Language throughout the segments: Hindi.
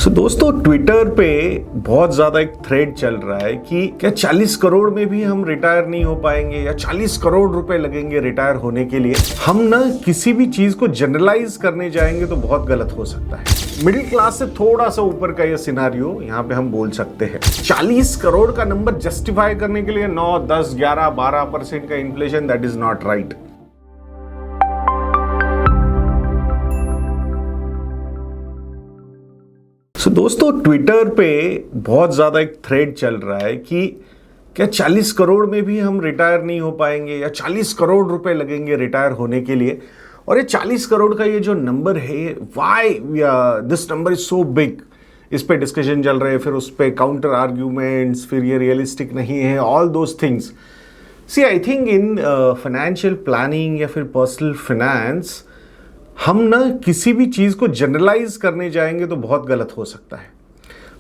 दोस्तों ट्विटर पे बहुत ज़्यादा एक थ्रेड चल रहा है कि क्या 40 करोड़ में भी हम रिटायर नहीं हो पाएंगे या 40 करोड़ रुपए लगेंगे रिटायर होने के लिए। हम ना किसी भी चीज़ को जनरलाइज करने जाएंगे तो बहुत गलत हो सकता है। मिडिल क्लास से थोड़ा सा ऊपर का ये सिनारियो यहाँ पे हम बोल सकते हैं। 40 करोड़ का नंबर जस्टिफाई करने के लिए 9, 10, 11, 12% का inflation, that is not right. दोस्तों ट्विटर पे बहुत ज़्यादा एक थ्रेड चल रहा है कि क्या 40 करोड़ में भी हम रिटायर नहीं हो पाएंगे या 40 करोड़ रुपए लगेंगे रिटायर होने के लिए। और ये 40 करोड़ का ये जो नंबर है, why this number is so big, इस पे डिस्कशन चल रहे हैं। फिर उस पे काउंटर आर्ग्यूमेंट्स, फिर ये रियलिस्टिक नहीं है, all those things. See I think in financial planning या फिर पर्सनल फाइनेंस हम ना किसी भी चीज़ को जनरलाइज करने जाएंगे तो बहुत गलत हो सकता है।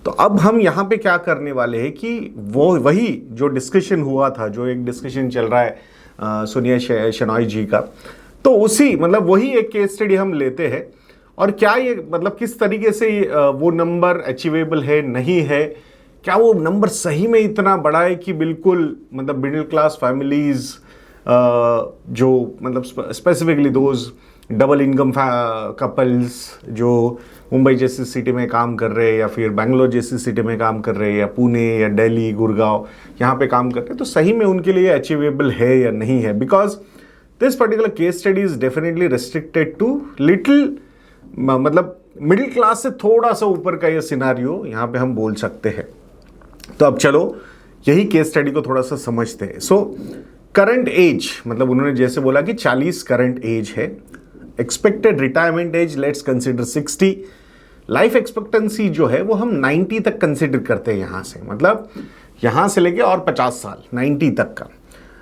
तो अब हम यहाँ पे क्या करने वाले हैं कि वही जो डिस्कशन हुआ था, जो एक डिस्कशन चल रहा है सोनिया शेनॉय जी का, तो उसी मतलब वही एक केस स्टडी हम लेते हैं। और क्या ये मतलब किस तरीके से वो नंबर अचीवेबल है, नहीं है, क्या वो नंबर सही में इतना बड़ा है कि बिल्कुल मतलब मिडिल क्लास फैमिलीज जो मतलब specifically those double income couples जो मुंबई जैसी सिटी में काम कर रहे हैं या फिर बेंगलोर जैसी सिटी में काम कर रहे हैं या पुणे या दिल्ली, गुड़गांव यहाँ पे काम कर रहे हैं, तो सही में उनके लिए अचीवेबल है या नहीं है। Because this particular case study is definitely restricted to little मतलब मिडिल क्लास से थोड़ा सा ऊपर का ये सिनारियो यहाँ पे हम बोल सकते हैं। तो अब चलो यही केस स्टडी को थोड़ा सा समझते हैं। सो करंट एज, मतलब उन्होंने जैसे बोला कि 40 करंट एज है। Expected retirement age let's consider 60। Life expectancy जो है वो हम 90 तक कंसिडर करते हैं यहाँ से, मतलब यहाँ से लेके और 50 साल 90 तक का।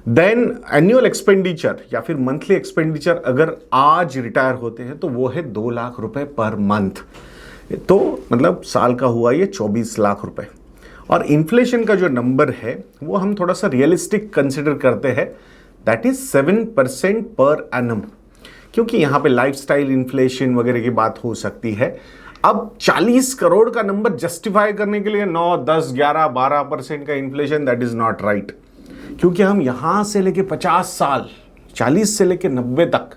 देन एनुअल एक्सपेंडिचर या फिर मंथली एक्सपेंडिचर अगर आज रिटायर होते हैं तो वो है 2 लाख रुपए पर मंथ। तो मतलब साल का हुआ ये 24 लाख रुपए। और इन्फ्लेशन का जो नंबर है वो हम थोड़ा सा रियलिस्टिक कंसिडर करते हैं, दैट इज 7% पर एनम, क्योंकि यहाँ पे लाइफस्टाइल इन्फ्लेशन वगैरह की बात हो सकती है। अब 40 करोड़ का नंबर जस्टिफाई करने के लिए 9, 10, 11, 12% का inflation, that is not right. क्योंकि हम यहाँ से लेके 50 साल 40 से लेके 90 तक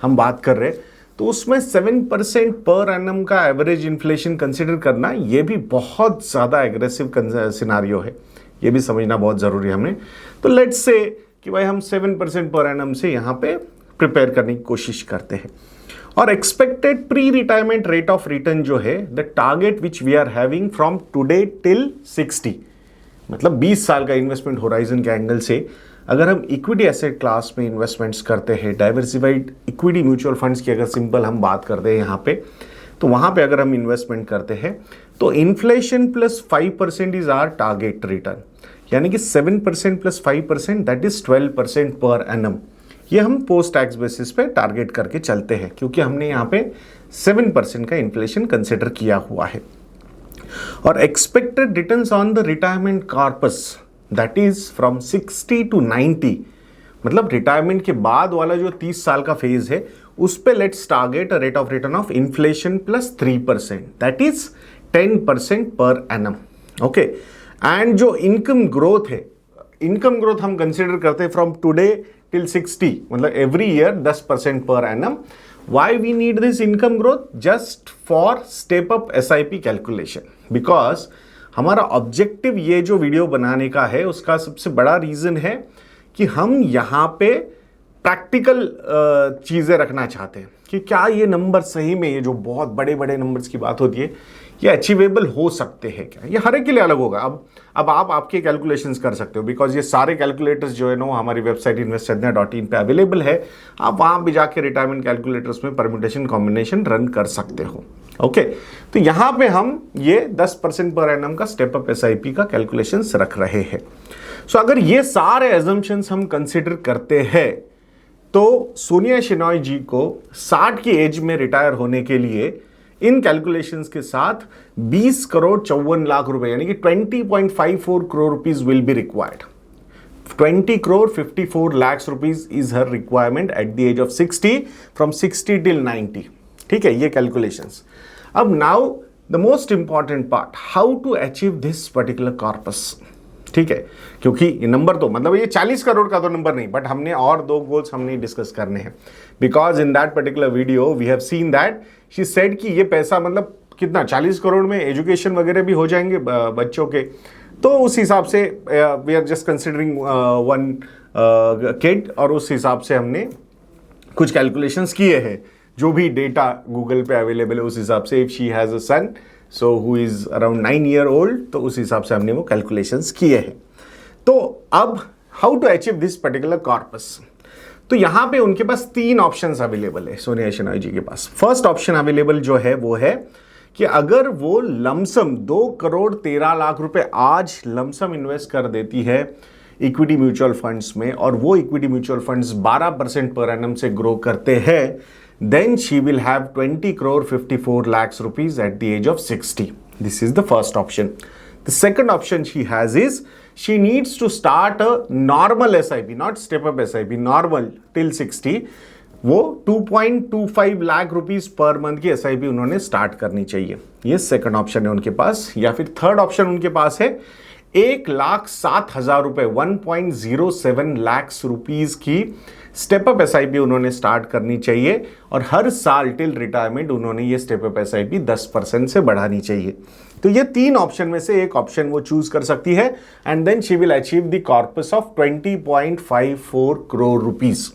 हम बात कर रहे हैं, तो उसमें 7% पर एनम का एवरेज इन्फ्लेशन कंसिडर करना ये भी बहुत ज़्यादा एग्रेसिव सिनारियो है, ये भी समझना बहुत ज़रूरी है हमें। तो लेट्स से कि भाई हम 7% पर एनम से यहाँ पे प्रिपेयर करने की कोशिश करते हैं। और expected pre retirement rate of return जो है, the target which we are having from today till 60, मतलब 20 साल का इन्वेस्टमेंट होराइजन के एंगल से अगर हम इक्विटी एसेट क्लास में इन्वेस्टमेंट्स करते हैं, डाइवर्सिफाइड इक्विटी म्यूचुअल फंड्स की अगर सिंपल हम बात करते हैं यहाँ पे, तो वहाँ पे अगर हम इन्वेस्टमेंट करते हैं तो inflation plus 5% is our target return, यानी कि 7% plus 5% that is 12% per annum. ये हम पोस्ट टैक्स बेसिस पे टारगेट करके चलते हैं, क्योंकि हमने यहाँ पे 7% का इन्फ्लेशन कंसिडर किया हुआ है। और expected returns on the retirement corpus that is from 60 to 90, मतलब रिटायरमेंट के बाद वाला जो 30 साल का फेज है उस पे let's target a rate of return of inflation plus 3%, that is 10% per annum. Okay, and जो इनकम ग्रोथ है, इनकम ग्रोथ हम कंसिडर करते हैं फ्रॉम टुडे टिल 60, मतलब every year 10% per annum. Why we need this income growth? Just for step up SIP calculation. Because हमारा ऑब्जेक्टिव ये जो वीडियो बनाने का है उसका सबसे बड़ा रीजन है कि हम यहाँ पे प्रैक्टिकल चीज़ें रखना चाहते हैं कि क्या ये नंबर सही में, ये जो बहुत बड़े बड़े नंबर्स की बात होती है, ये अचीवेबल हो सकते हैं क्या। ये हर एक के लिए अलग होगा। अब आप आपके कैलकुलेशंस कर सकते हो, बिकॉज ये सारे कैलकुलेटर्स जो है ना हमारी वेबसाइट investsadnya.in पे अवेलेबल है। आप वहाँ भी जाके रिटायरमेंट कैलकुलेटर्स में परम्यूटेशन कॉम्बिनेशन रन कर सकते हो। ओके, तो यहाँ पे हम ये 10% पर एनम का स्टेप अप SIP का कैलकुलेशंस रख रहे हैं। सो अगर ये सारे एजम्पशंस हम कंसिडर करते हैं तो सोनिया शेनॉय जी को 60 की एज में रिटायर होने के लिए इन कैलकुलेशंस के साथ 20 करोड़ 54 लाख रुपए, यानी कि 20.54 crore rupees will be required. 20 crore 54 lakhs rupees is her requirement at the age of 60 from 60 till 90। ठीक है, ये कैलकुलेशंस। अब now the most important part, how to achieve this particular corpus, ठीक है, क्योंकि ये नंबर तो मतलब ये 40 करोड़ का तो नंबर नहीं, बट हमने और दो गोल्स हमने डिस्कस करने हैं, because in that particular video we have seen that she said कि ये पैसा मतलब कितना 40 करोड़ में एजुकेशन वगैरह भी हो जाएंगे बच्चों के, तो उस हिसाब से we are just considering one kid, और उस हिसाब से हमने कुछ कैलकुलेशंस किए हैं, जो भी डेटा गूगल पे अवेलेबल है उस हिसाब से। If she has a son so who is around 9 year old, तो उस हिसाब से हमने वो कैलकुलेशंस किए हैं। तो अब how to achieve this particular corpus, तो यहां पे उनके पास 3 ऑप्शंस अवेलेबल है सोनिया शेनाय जी के पास। फर्स्ट ऑप्शन अवेलेबल जो है वो है कि अगर वो लमसम 2 करोड़ 13 लाख रुपए आज लमसम इन्वेस्ट कर देती है इक्विटी म्यूचुअल फंड्स में, और वो equity mutual funds 12% per annum से ग्रो करते हैं, then she will have 20 crore 54 lakhs rupees at the age of 60. This is the first option. The second option she has is she needs to start a normal SIP, not step up SIP, normal till 60. वो 2.25 लाख रुपीस पर मंथ की SIP उन्होंने स्टार्ट करनी चाहिए। ये सेकंड ऑप्शन है उनके पास। या फिर थर्ड ऑप्शन उनके पास है 1,07,000 रुपए 1.07 लाख रुपीस की स्टेप अप SIP उन्होंने स्टार्ट करनी चाहिए, और हर साल टिल रिटायरमेंट उन्होंने ये स्टेप अप SIP 10% से बढ़ानी चाहिए। तो ये 3 ऑप्शन में से एक ऑप्शन वो चूज कर सकती है, and then she will achieve the corpus of 20.54 crore rupees.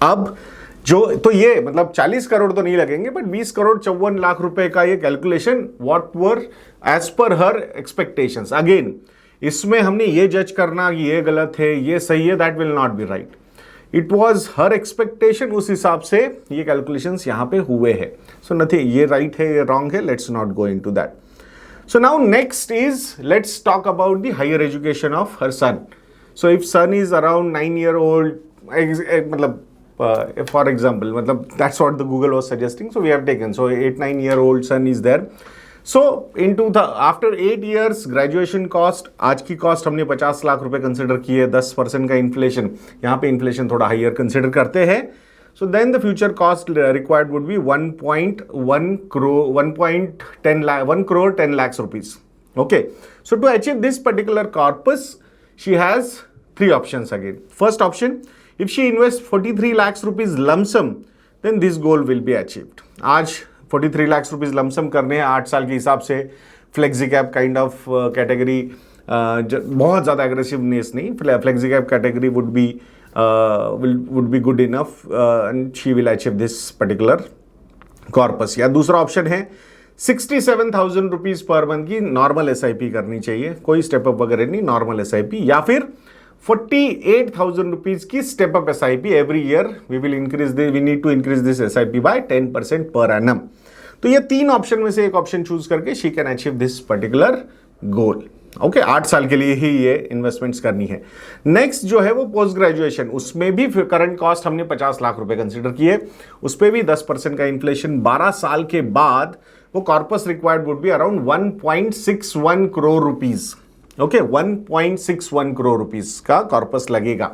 अब जो तो ये मतलब 40 करोड़ तो नहीं लगेंगे, बट 20 करोड़ 54 लाख रुपए का ये calculation what were as per her expectations. Again इसमें हमने ये जज करना कि ये गलत है ये सही है, that will not be right. It was her expectation, उस हिसाब से ये कैलकुलेशंस यहां पे हुए हैं। सो नथिंग ये राइट है ये रॉन्ग है, let's not go into that. So now next is let's talk about the higher education of her son. So if son is around 9 year old, मतलब फॉर एग्जाम्पल, मतलब that's what the Google was suggesting, so we have taken, so 8-9 year old son is there. So after 8 years graduation cost, आज की कॉस्ट हमने 50 लाख रुपए कंसिडर किए, 10% का इन्फ्लेशन, यहाँ पे इन्फ्लेशन थोड़ा हाइयर कंसिडर करते हैं। So then the future cost required would be 1 crore 10 lakhs rupees. Okay, so to achieve this particular corpus, she has 3 options again. First option, if she invests 43 lakhs rupees lump sum, then this goal will be achieved. आज 43 लाख रुपीज लमसम करने हैं 8 साल के हिसाब से, flexi cap kind of category, बहुत ज़्यादा एग्रेसिवनेस नहीं, flexi cap category would be good enough, and she will achieve this particular corpus. या दूसरा ऑप्शन है 67,000 रुपीज पर मंथ की नॉर्मल SIP करनी चाहिए, कोई स्टेप अप वगैरह नहीं, नॉर्मल SIP। या फिर 48,000 रुपीज की step up SIP every year, we need to increase this SIP by 10% per annum. तो ये 3 ऑप्शन में से एक ऑप्शन चूज करके she can achieve this particular goal. Okay, 8 साल के लिए ही ये इन्वेस्टमेंट्स करनी है। नेक्स्ट जो है वो पोस्ट ग्रेजुएशन, उसमें भी करंट कॉस्ट हमने 50 लाख रुपए कंसिडर किए, उस पर भी 10% का इन्फ्लेशन, 12 साल के बाद वो corpus required would be around 1.61 crore rupees. Okay, 1.61 crore rupees का कॉर्पस लगेगा।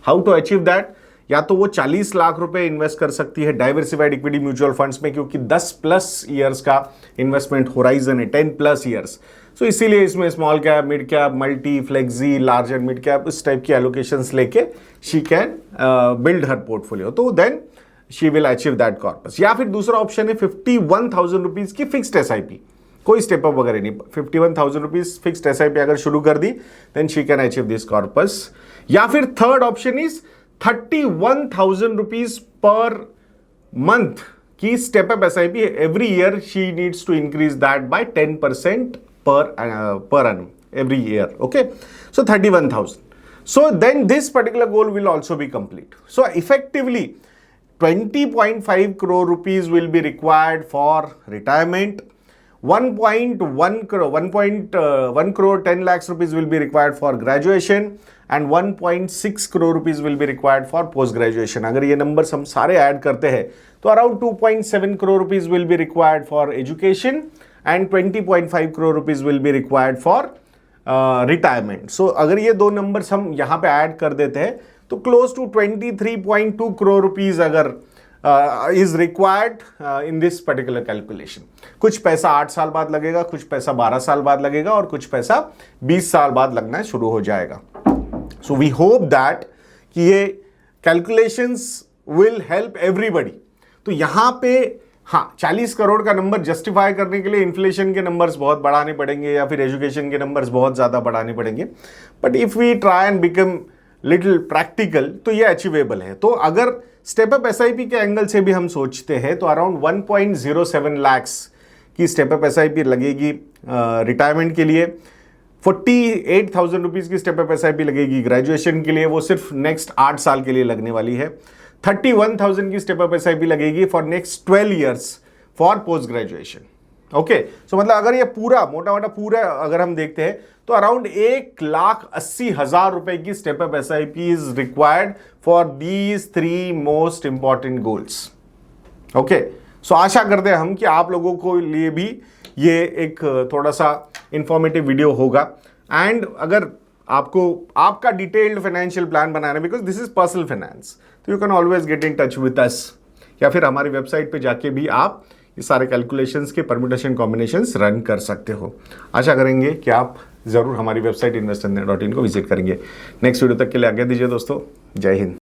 हाउ टू अचीव दैट, या तो वो 40 लाख रुपए इन्वेस्ट कर सकती है डाइवर्सिफाइड इक्विटी म्यूचुअल फंड्स में, क्योंकि 10+ ईयर्स का इन्वेस्टमेंट होराइजन है, 10+ ईयर्स। सो इसीलिए इसमें small cap, mid cap, multi, flexi, large and mid cap, इस टाइप की एलोकेशंस लेके she can build her portfolio, तो then she will achieve that corpus. या फिर दूसरा ऑप्शन है 51,000 रुपीज की फिक्स्ड SIP, कोई स्टेप अप वगैरह नहीं, 51,000 रुपीज फिक्स्ड SIP अगर शुरू कर दी, then she can achieve this corpus. या फिर third option is 31,000 rupees per month की step up SIP every year, she needs to increase that by 10% per annum every year. Okay, so 31,000. So then this particular goal will also be complete. So effectively 20.5 crore rupees will be required for retirement. 1.1 crore 10 lakhs rupees will be required for graduation, and 1.6 crore rupees will be required for post graduation. अगर ये numbers हम सारे add करते हैं तो around 2.7 crore rupees will be required for education, and 20.5 crore rupees will be required for retirement. So अगर ये दो numbers हम यहाँ पे add कर देते हैं तो close to 23.2 crore rupees अगर is required in this particular calculation. कुछ पैसा 8 साल बाद लगेगा, कुछ पैसा 12 साल बाद लगेगा और कुछ पैसा 20 साल बाद लगना शुरू हो जाएगा। सो वी होप दैट कि ये कैलकुलेशंस विल हेल्प एवरीबडी। तो यहां पे हाँ, 40 करोड़ का नंबर जस्टिफाई करने के लिए इन्फ्लेशन के नंबर्स बहुत बढ़ाने पड़ेंगे या फिर एजुकेशन के नंबर्स बहुत ज्यादा बढ़ाने पड़ेंगे, but if we try and become little practical तो ये अचीवेबल है। तो अगर स्टेप अप एसआईपी के एंगल से भी हम सोचते हैं तो अराउंड 1.07 लाख्स की स्टेप अप एसआईपी लगेगी रिटायरमेंट के लिए, 48,000 रुपीज की स्टेप अप एसआईपी लगेगी ग्रेजुएशन के लिए, वो सिर्फ नेक्स्ट 8 साल के लिए लगने वाली है। 31,000 की स्टेप अप एसआईपी लगेगी for next 12 years for post graduation. Okay, so मतलब अगर ये पूरा मोटा मोटा पूरा अगर हम देखते हैं तो अराउंड 1,80,000 रुपए की step up SIP is required for these 3 most important goals. Okay, so आशा करते हैं हम कि आप लोगों को लिए भी ये एक थोड़ा सा इंफॉर्मेटिव वीडियो होगा। एंड अगर आपको आपका डिटेल्ड फाइनेंशियल प्लान बनाना है, because this is personal finance, तो you can always get in touch with us, या फिर हमारी वेबसाइट पे जाके भी आप ये सारे कैलकुलेशंस के परम्यूटेशन कॉम्बिनेशंस रन कर सकते हो। आशा करेंगे कि आप जरूर हमारी वेबसाइट investindia.in को विजिट करेंगे। नेक्स्ट वीडियो तक के लिए आज्ञा दीजिए दोस्तों। जय हिंद।